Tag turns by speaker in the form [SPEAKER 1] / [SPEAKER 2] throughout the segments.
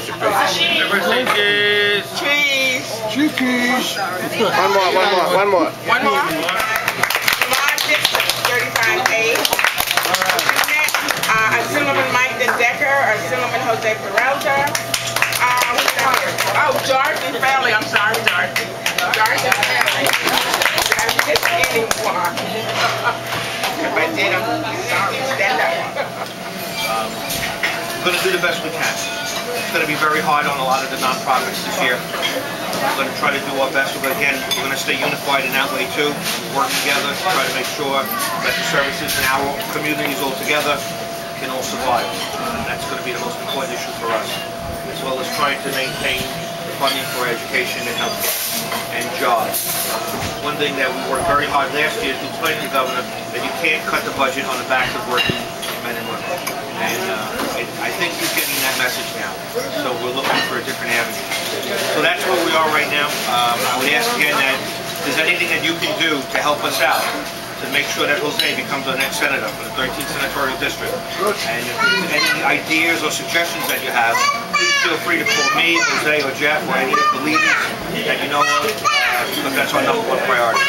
[SPEAKER 1] your face. Everybody say cheese.
[SPEAKER 2] Cheese.
[SPEAKER 1] Cheese.
[SPEAKER 3] One more.
[SPEAKER 2] Lamar Dixon, 35A. Assemblyman Mike Decker, Assemblyman Jose Peralta. Oh, Jordan Family. I'm sorry, Jordan. Jordan Family. I'm just kidding. If I did, I'm sorry. Stand up.
[SPEAKER 4] We're going to do the best we can. It's going to be very hard on a lot of the nonprofits this year. We're going to try to do our best. We're going to stay unified in that way too. Work together, try to make sure that the services in our communities all together can all survive. And that's going to be the most important issue for us, as well as trying to maintain the funding for education and health and jobs. One thing that we worked very hard last year is to explain to the governor that you can't cut the budget on the backs of working men and women. And I think he's getting that message now. So we're looking for a different avenue. So that's where we are right now. I would ask again that if there's anything that you can do to help us out, to make sure that Jose becomes our next senator for the 13th Senatorial District. And if there's any ideas or suggestions that you have, please feel free to call me, Jose, or Jeff, or any of the leaders that you know of, because that's our #1 priority.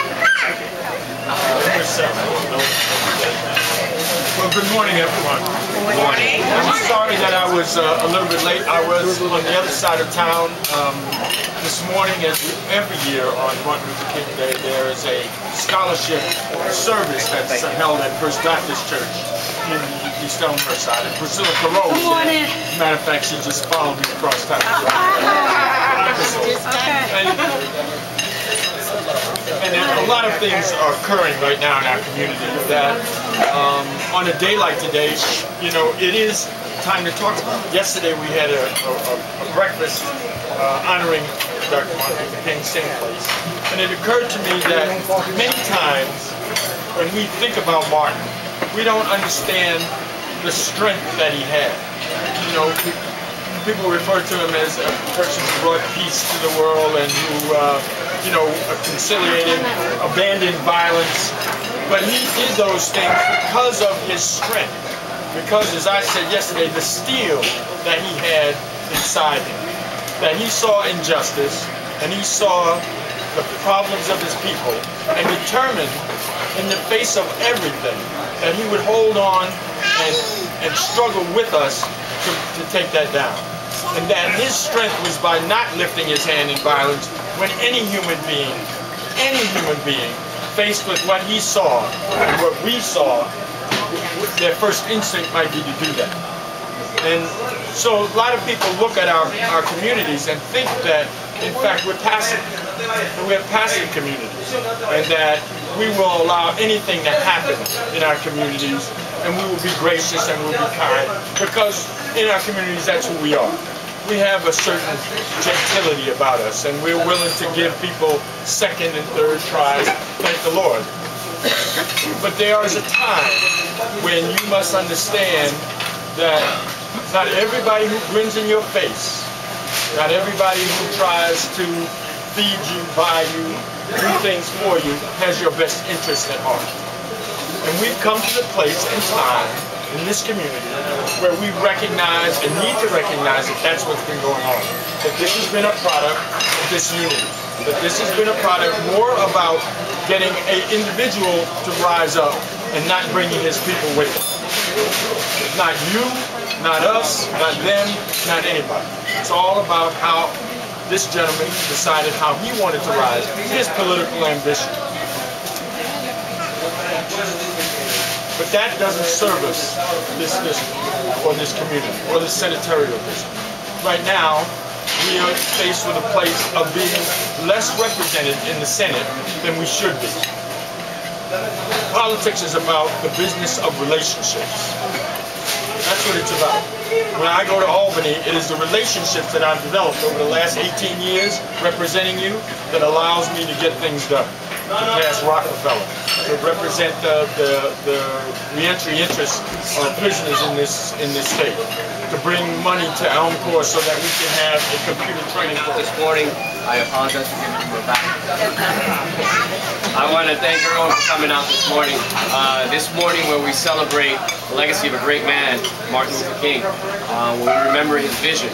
[SPEAKER 5] Well, good morning, everyone.
[SPEAKER 4] Good morning.
[SPEAKER 5] I'm sorry that I was a little bit late. I was on the other side of town. This morning, as every year on Martin Luther King Day, there is a scholarship service that's held at First Baptist Church in East Elmhurst side. And Priscilla Carroll, as a matter of fact, she just followed me across town. And a lot of things are occurring right now in our community that on a day like today, you know, it is time to talk about. Yesterday we had a breakfast honoring Dr. Martin Luther King, same place. And it occurred to me that many times when we think about Martin, we don't understand the strength that he had. You know, people refer to him as a person who brought peace to the world and who, you know, conciliated, abandoned violence. But he did those things because of his strength. Because, as I said yesterday, the steel that he had inside him. That he saw injustice and he saw the problems of his people and determined in the face of everything that he would hold on and struggle with us to take that down. And that his strength was by not lifting his hand in violence when any human being, faced with what he saw and what we saw, their first instinct might be to do that. And so a lot of people look at our communities and think that, in fact, we're passive. And we have passive communities. And that we will allow anything to happen in our communities and we will be gracious and we'll be kind. Because in our communities, that's who we are. We have a certain gentility about us and we're willing to give people second and third tries, thank the Lord. But there is a time when you must understand that not everybody who grins in your face, not everybody who tries to feed you, buy you, do things for you, has your best interest at heart. And we've come to the place and time in this community where we recognize and need to recognize that that's what's been going on. That this has been a product of disunity. That this has been a product more about getting an individual to rise up and not bringing his people with him. Not you, not us, not them, not anybody. It's all about how this gentleman decided how he wanted to rise, his political ambition. But that doesn't serve us, this district, or this community, or the senatorial district. Right now, we are faced with a place of being less represented in the Senate than we should be. Politics is about the business of relationships. That's what it's about. When I go to Albany, it is the relationships that I've developed over the last 18 years representing you that allows me to get things done. To pass Rockefeller, to represent the reentry interests of prisoners in this state, to bring money to Elm Corps so that we can have a computer training course.
[SPEAKER 6] This morning, I apologize for giving you a back. I want to thank everyone for coming out this morning. This morning where we celebrate the legacy of a great man, Martin Luther King, where we remember his vision.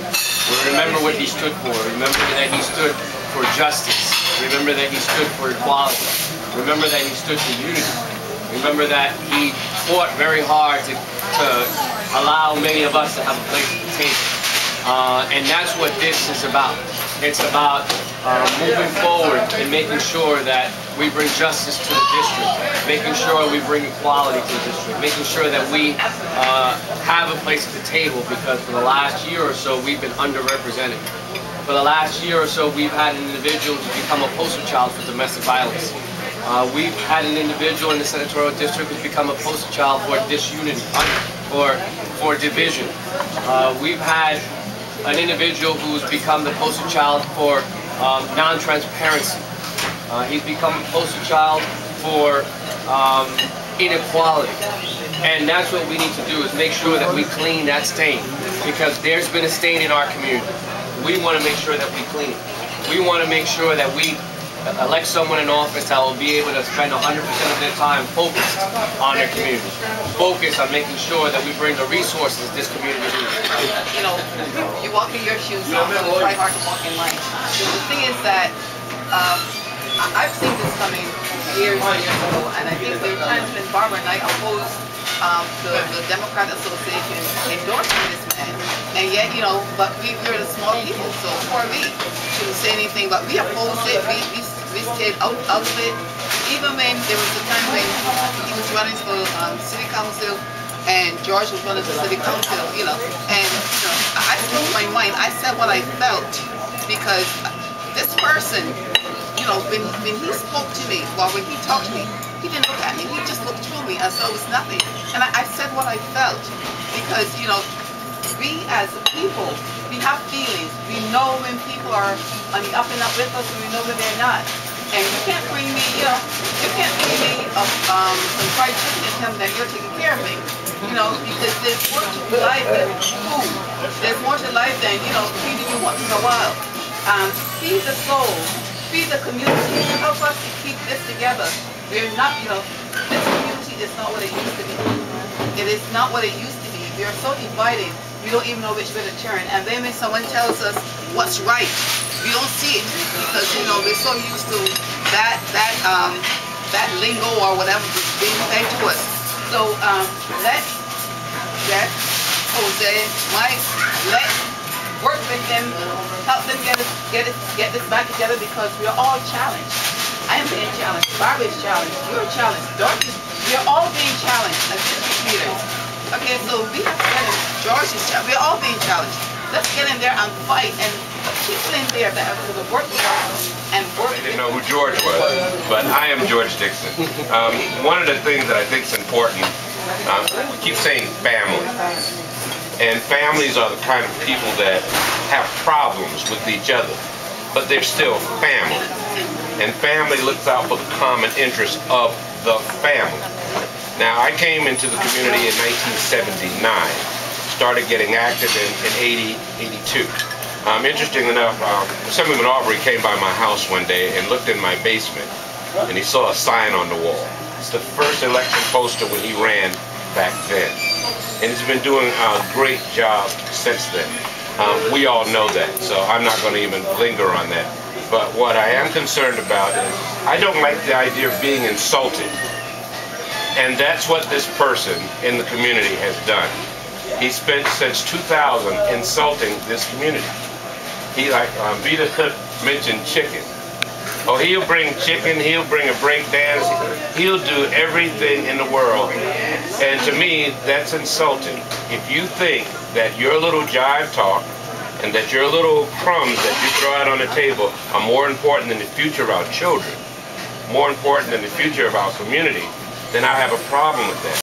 [SPEAKER 6] We remember what he stood for. Remember that he stood for justice. Remember that he stood for equality. Remember that he stood for unity. Remember that he fought very hard to allow many of us to have a place at the table. And that's what this is about. It's about moving forward and making sure that we bring justice to the district, making sure we bring equality to the district, making sure that we have a place at the table, because for the last year or so we've been underrepresented. For the last year or so we've had an individual to become a poster child for domestic violence. We've had an individual in the senatorial district who's become a poster child for disunity, for division. We've had an individual who's become the poster child for non-transparency. He's become a poster child for inequality. And that's what we need to do, is make sure that we clean that stain, because there's been a stain in our community. We want to make sure that we clean it. We want to make sure that we elect someone in office that will be able to spend 100% of their time focused on their community, focused on making sure that we bring the resources this community needs.
[SPEAKER 2] You know, you walk in your shoes, so it's very hard to walk in mine. The thing is that I've seen this coming years and years ago, and I think there are times when Barbara and I opposed the Democrat Association endorsing this man, and yet, you know, but we're the small people, so for me to say anything, but we opposed it, we stayed out of it, even when there was a time when he was running for city council, and George was running for city council, you know, and you know, I spoke my mind, I said what I felt, because this person, you know, when he spoke to me, or when he talked to me, he didn't look at me, he just looked through me as though it was nothing. And I said what I felt, because, you know, we as people, we have feelings. We know when people are on the up and up with us, and we know when they're not. And you can't bring me, you know, you can't bring me some fried chicken and tell me that you're taking care of me. You know, because there's more to life than food. There's more to life than, you know, feeding you once in a while. Feed the soul, feed the community, help us to keep this together. We're not, you know, this community is not what it used to be. It is not what it used to be. We are so divided, we don't even know which way to turn. And then when someone tells us what's right, we don't see it, because, you know, we're so used to that lingo or whatever being fed to us. So let's Jose, Mike, let's work with them, help them get this back together, because we are all challenged. I am being challenged. Barbara is challenged. You're challenged. Dorothy, we are all being challenged as district leaders. Okay, so we have to get in. George is challenged. We're all being challenged. Let's get in there and fight, and put people in there that will work with us and work.
[SPEAKER 7] I didn't know who George was, but I am George Dixon. One of the things that I think is important, we keep saying family. And families are the kind of people that have problems with each other, but they're still family. And family looks out for the common interest of the family. Now, I came into the community in 1979, started getting active in 82. Interesting enough, Assemblyman Peralta came by my house one day and looked in my basement, and he saw a sign on the wall. It's the first election poster when he ran back then. And he's been doing a great job since then. We all know that, so I'm not going to even linger on that. But what I am concerned about is, I don't like the idea of being insulted. And that's what this person in the community has done. He spent since 2000 insulting this community. He, like Vita mentioned, chicken. Oh, he'll bring chicken, he'll bring a break dance, he'll do everything in the world. And to me, that's insulting. If you think that your little jive talk and that your little crumbs that you throw out on the table are more important than the future of our children, more important than the future of our community, then I have a problem with that.